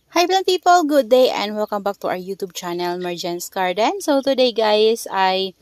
Hi plant people, good day and welcome back to our YouTube channel, Mergence Garden. So today guys, ay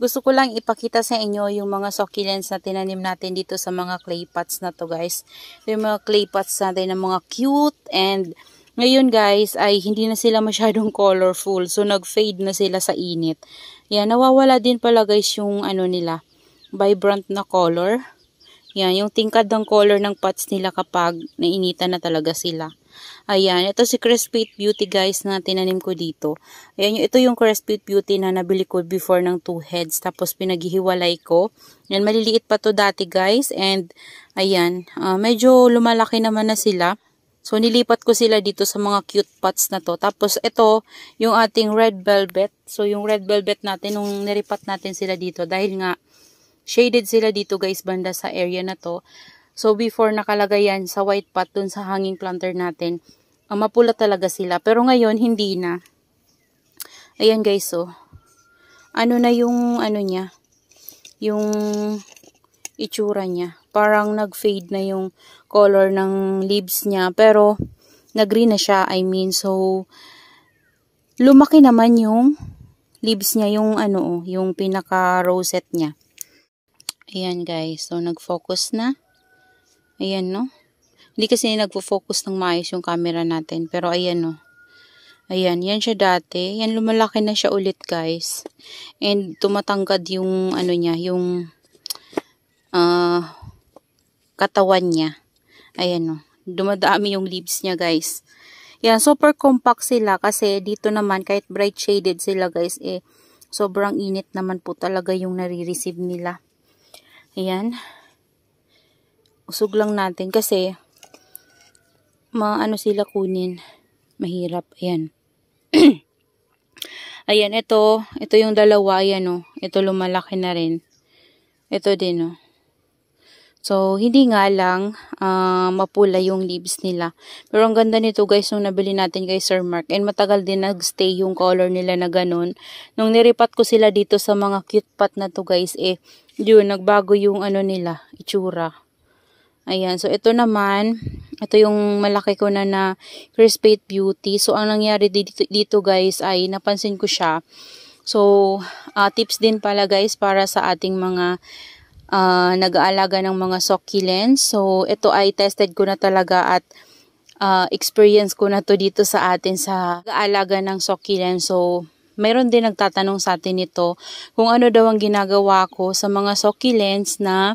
gusto ko lang ipakita sa inyo yung mga succulents na tinanim natin dito sa mga clay pots na to guys. Yung mga clay pots natin na mga cute, and ngayon guys ay hindi na sila masyadong colorful. So nag-fade na sila sa init. Yan, nawawala din pala guys yung ano nila, vibrant na color. Yan, yung tingkad ng color ng pots nila kapag nainitan na talaga sila. Ayan, ito si Crespi Beauty guys na tinanim ko dito. Ayan, ito yung Crespi Beauty na nabili ko before ng 2 heads. Tapos pinaghihiwalay ko. Yan, maliliit pa to dati guys. And ayan, medyo lumalaki naman na sila. So nilipat ko sila dito sa mga cute pots na to. Tapos ito, yung ating red velvet. So yung red velvet natin, nung niripat natin sila dito. Dahil nga, shaded sila dito guys banda sa area na to. So, before nakalagay yan sa white pot dun sa hanging planter natin, mapula talaga sila. Pero ngayon, hindi na. Ayan guys, so. Ano na yung, ano niya? Yung itsura niya. Parang nag-fade na yung color ng leaves niya. Pero, nag-green na siya, I mean. So, lumaki naman yung leaves niya, yung ano, yung pinaka-rosette niya. Ayan guys, so nag-focus na. Ayan, no? Hindi kasi nagfo-focus ng maayos yung camera natin. Pero ayan, no? Ayan, yan siya dati. Yan, lumalaki na siya ulit, guys. And tumatangkad yung, ano niya, yung katawan niya. Ayan, no? Dumadami yung leaves niya, guys. Yan, super compact sila kasi dito naman, kahit bright shaded sila, guys, sobrang init naman po talaga yung nare-receive nila. Ayan. Usog lang natin kasi maano sila kunin. Mahirap. Ayan. Ayan, ito yung dalawa. Ayan, oh. Ito lumalaki na rin. Ito din, oh. So, hindi nga lang mapula yung leaves nila. Pero ang ganda nito guys, nung nabili natin kay Sir Mark. And matagal din nagstay yung color nila na ganun. Nung niripat ko sila dito sa mga cute pot na to guys, yun, nagbago yung ano nila, itsura. Ayan, so ito naman, ito yung malaki ko na Crespi Beauty. So, ang nangyari dito guys ay napansin ko siya. So, tips din pala guys para sa ating mga nag-aalaga ng mga succulents. So, ito ay tested ko na talaga at experience ko na to dito sa atin sa nag-aalaga ng succulents. So, mayroon din nagtatanong sa atin nito kung ano daw ang ginagawa ko sa mga succulents na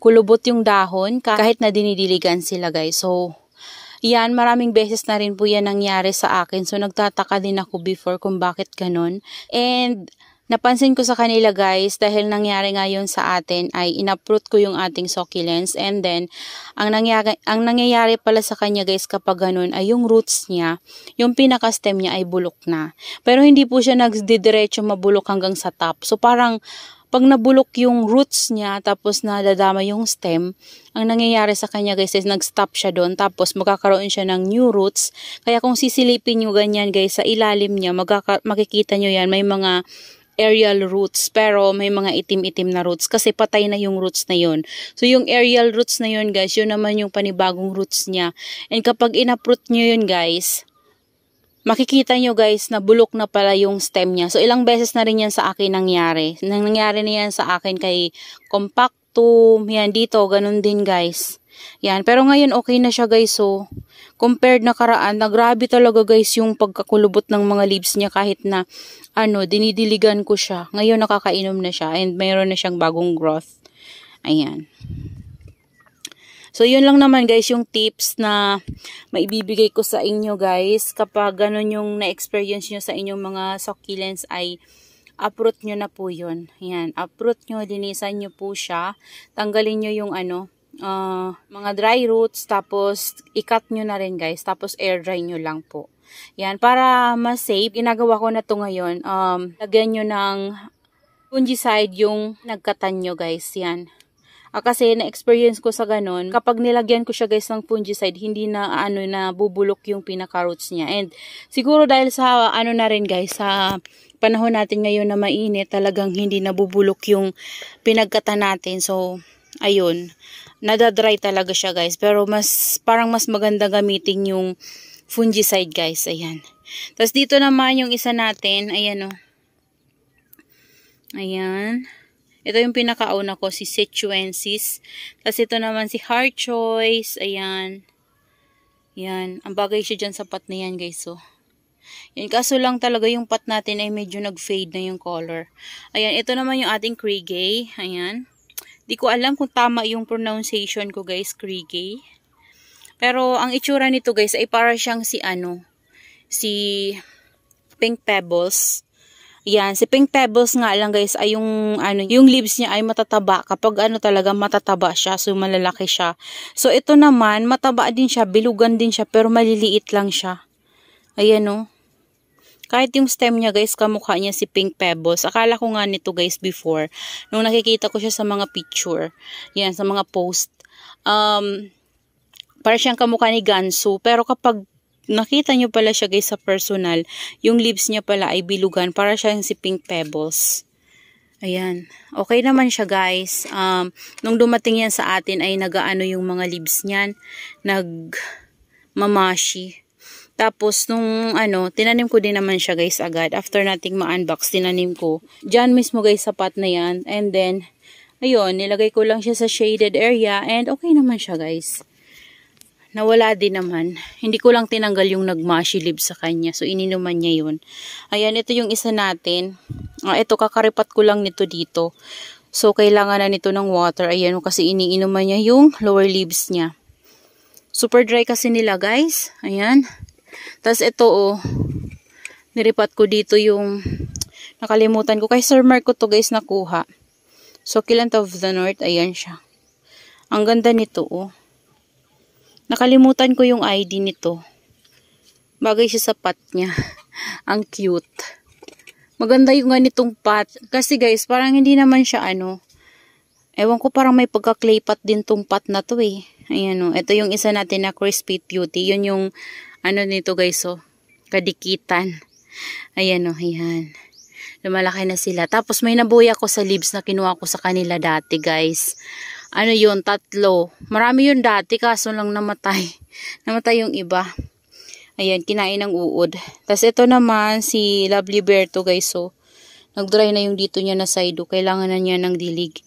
kulubot yung dahon kahit na dinidiligan sila guys. So, yan, maraming beses na rin po yan nangyari sa akin. So, nagtataka din ako before kung bakit ganun. And, napansin ko sa kanila guys, dahil nangyari ngayon sa atin ay inaprot ko yung ating succulents. And then, ang nangyayari pala sa kanya guys kapag ganun ay yung roots niya, yung pinaka-stem niya ay bulok na. Pero hindi po siya nagdidiretso mabulok hanggang sa top. So, parang pag nabulok yung roots niya, tapos nadadama yung stem, ang nangyayari sa kanya guys is nag-stop siya doon, tapos magkakaroon siya ng new roots. Kaya kung sisilipin nyo ganyan guys, sa ilalim niya, makikita nyo yan, may mga aerial roots, pero may mga itim-itim na roots, kasi patay na yung roots na yun. So yung aerial roots na yun guys, yun naman yung panibagong roots niya. And kapag inaprot nyo yun guys, makikita nyo guys na bulok na pala yung stem niya. So, ilang beses na rin yan sa akin nangyari. Nangyari na yan sa akin kay Compactum. Yan dito, ganun din guys. Yan, pero ngayon okay na siya guys. So, compared na karaan, grabe talaga guys yung pagkakulubot ng mga leaves niya kahit na dinidiligan ko siya. Ngayon nakakainom na siya and mayroon na siyang bagong growth. Ayan. So, yun lang naman guys yung tips na maibibigay ko sa inyo guys. Kapag ganun yung na-experience nyo sa inyong mga succulents ay uproot nyo na po yun. Yan, uproot nyo, linisan nyo po siya. Tanggalin nyo yung mga dry roots, tapos i-cut nyo na rin guys. Tapos air dry nyo lang po. Yan, para mas safe, ginagawa ko na to ngayon. Lagyan nyo ng fungicide yung nagkatan nyo guys. Yan. Kasi na-experience ko sa ganun, kapag nilagyan ko siya guys ng fungicide, hindi na bubulok yung pinaka-roots niya. And siguro dahil sa na rin guys, sa panahon natin ngayon na mainit, talagang hindi nabubulok yung pinagkata natin. So, ayun, nadadry talaga siya guys. Pero parang mas maganda gamitin yung fungicide guys. Ayan. Tapos dito naman yung isa natin. Ayan o. Ayan. Ito yung pinakauna ko, si Situensis. Tapos ito naman si Heart Choice. Ayan. Ayan. Ang bagay siya dyan sa pot na yan guys. So. Yan, kaso lang talaga yung pot natin ay medyo nag-fade na yung color. Ayan, ito naman yung ating Kriegay. Ayan. Di ko alam kung tama yung pronunciation ko guys, Kriegay. Pero ang itsura nito guys ay para siyang si si Pink Pebbles. Yan, si Pink Pebbles nga lang guys ay yung leaves niya ay matataba. Kapag talaga matataba siya, so malalaki siya. So ito naman, mataba din siya, bilugan din siya, pero maliliit lang siya. Ayan o. Kahit yung stem niya guys, kamukha niya si Pink Pebbles. Akala ko nga nito guys before. Nung nakikita ko siya sa mga picture. Yan, sa mga post. Para siyang kamukha ni Gansu. Pero kapag nakita nyo pala siya guys sa personal, yung leaves niya pala ay bilugan. Para siyang si Pink Pebbles. Ayan. Okay naman siya guys. Nung dumating yan sa atin ay nagaano yung mga leaves niyan. Nagmamashi. Tapos, nung tinanim ko din naman siya guys agad. After nating ma-unbox, tinanim ko. Diyan mismo guys sa pot na yan. And then, ayun, nilagay ko lang siya sa shaded area. And okay naman siya guys. Nawala din naman. Hindi ko lang tinanggal yung nagmashi leaves sa kanya. So, ininuman niya yun. Ayan, ito yung isa natin. Ito, kakaripat ko lang nito dito. So, kailangan na nito ng water. Ayan, kasi iniinuman niya yung lower leaves niya. Super dry kasi nila guys. Ayan. Tapos ito niripat ko dito yung nakalimutan ko. Kay Sir Mark ko to guys nakuha. Succulent of the North. Ayan siya. Ang ganda nito Nakalimutan ko yung ID nito. Bagay siya sa pot niya. Ang cute. Maganda yung ganitong pot. Kasi guys, parang hindi naman siya ewan ko, parang may pagka-clay pot din tong pot na to Ayan ito yung isa natin na Crispy Beauty. Yun yung nito guys kadikitan. Ayan ayan. Lumalaki na sila. Tapos may nabuhay ako sa leaves na kinuha ko sa kanila dati guys. Yun, 3. Marami yun dati kaso lang namatay. Namatay yung iba. Ayan, kinain ng uod. Tapos ito naman si Lovely Bear to guys. So, nag-dry na yung dito niya na side. Kailangan na niya ng dilig.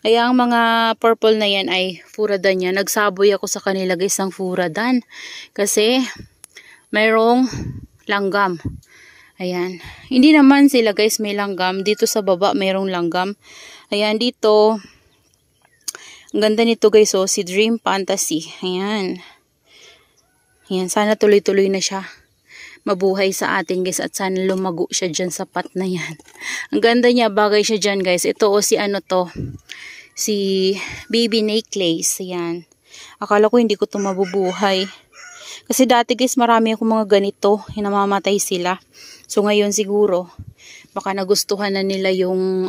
Kaya ang mga purple na yan ay furadan niya. Nagsaboy ako sa kanila guys ng furadan. Kasi mayroong langgam. Ayan. Hindi naman sila guys may langgam. Dito sa baba mayroong langgam. Ayan dito. Ang ganda nito guys si Dream Fantasy. Ayan. Ayan. Sana tuloy-tuloy na siya. Mabuhay sa atin guys. At sana lumago siya dyan sa pot na yan. Ang ganda niya. Bagay siya dyan guys. Ito si si Baby Necklace. Ayan. Akala ko hindi ko ito mabubuhay. Kasi dati guys marami akong mga ganito, namamatay sila. So ngayon siguro baka nagustuhan na nila yung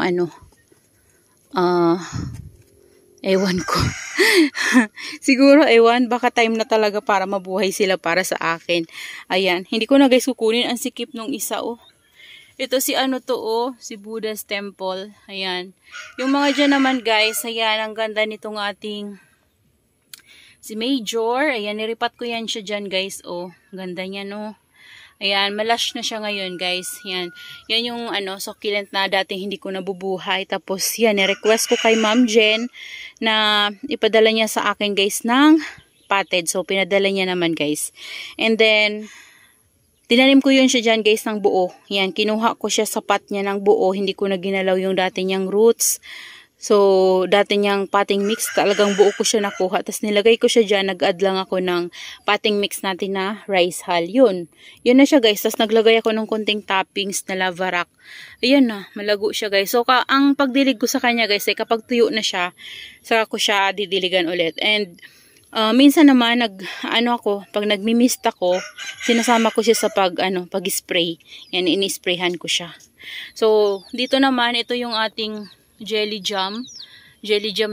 ewan ko. Siguro ewan, baka time na talaga para mabuhay sila para sa akin. Ayan, hindi ko na guys kukunin ang sikip nung isa Ito si si Buddha's Temple. Ayan. Yung mga dyan naman guys, ayan ang ganda nitong ating si Major. Ayan, niripat ko yan siya dyan guys. Ganda niya Ayan, malash na siya ngayon guys. Yan. Yan yung succulent na dati hindi ko nabubuhay. Tapos yan, ni-request ko kay Ma'am Jen na ipadala niya sa akin guys ng potted. So, pinadala niya naman guys. And then, tinanim ko yun siya dyan guys ng buo. Yan, kinuha ko siya sa pot niya ng buo. Hindi ko na ginalaw yung dati niyang roots. So, dati niyang potting mix, talagang buo ko siya nakuha. Tapos nilagay ko siya dyan, nag-add lang ako ng potting mix natin na rice hull. Yun na siya guys. Tapos naglagay ako ng konting toppings na lava rock. Ayan na, malago siya guys. So, ang pagdilig ko sa kanya guys, ay kapag tuyo na siya, saka ko siya didiligan ulit. And, minsan naman, pag nagmimist ako, sinasama ko siya sa pag-spray. Yan, ini-sprayhan ko siya. So, dito naman, ito yung ating jelly jam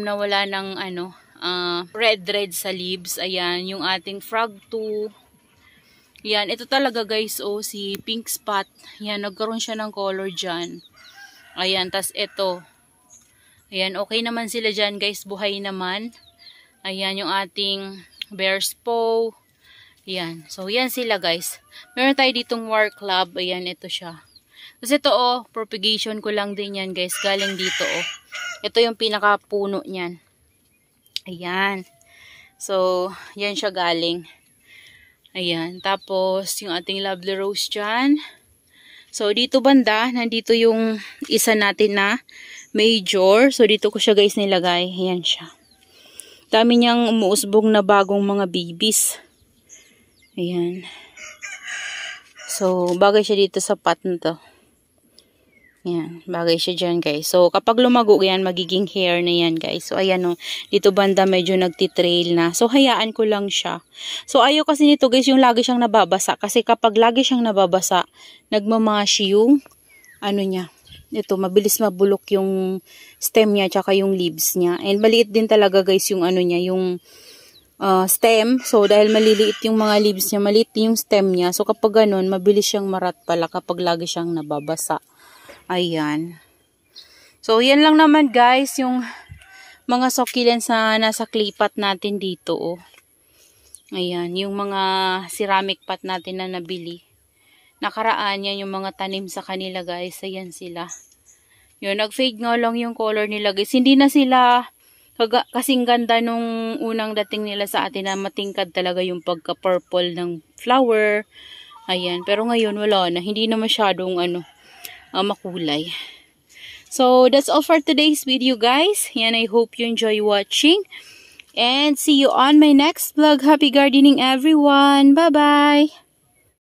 na wala ng red sa leaves. Ayan, yung ating frog 2. Yan, ito talaga guys si pink spot. Yan, nagkaroon siya ng color dyan. Ayan, tas ito. Ayan, okay naman sila dyan guys, buhay naman. Ayan, yung ating bear's paw. Ayan. So, yan sila guys. Meron tayo ditong war club. Ayan, ito siya. Kasi ito propagation ko lang din yan guys. Galing dito Ito yung pinakapuno niyan. Ayan. So, yan siya galing. Ayan. Tapos, yung ating lovely rose dyan. So, dito banda, nandito yung isa natin na major. So, dito ko siya guys nilagay. Ayan siya. Dami niyang umuusbong na bagong mga babies. Ayan. So, bagay siya dito sa pot na to. Ayan, bagay siya dyan guys. So, kapag lumago yan, magiging hair na yan guys. So, ayan dito banda medyo nagtitrail na. So, hayaan ko lang siya. So, ayaw kasi nito guys yung lagi siyang nababasa. Kasi kapag lagi siyang nababasa, nagmamashi yung niya. Ito, mabilis mabulok yung stem niya tsaka yung leaves niya. And maliit din talaga guys yung niya, yung stem. So, dahil maliliit yung mga leaves niya, maliit yung stem niya. So, kapag ganun, mabilis siyang marat pala kapag lagi siyang nababasa. Ayan. So, yan lang naman guys, yung mga succulents na nasa clay pot natin dito. Ayan, yung mga ceramic pot natin na nabili. Nakaraan yan yung mga tanim sa kanila guys. Ayan sila. Yun, nag-fade nga lang yung color nila guys. Hindi na sila kasing ganda nung unang dating nila sa atin na matingkad talaga yung pagka-purple ng flower. Ayan, pero ngayon wala na. Hindi na masyadong makulay. So, that's all for today's video guys. And I hope you enjoy watching. And see you on my next vlog. Happy gardening everyone. Bye-bye.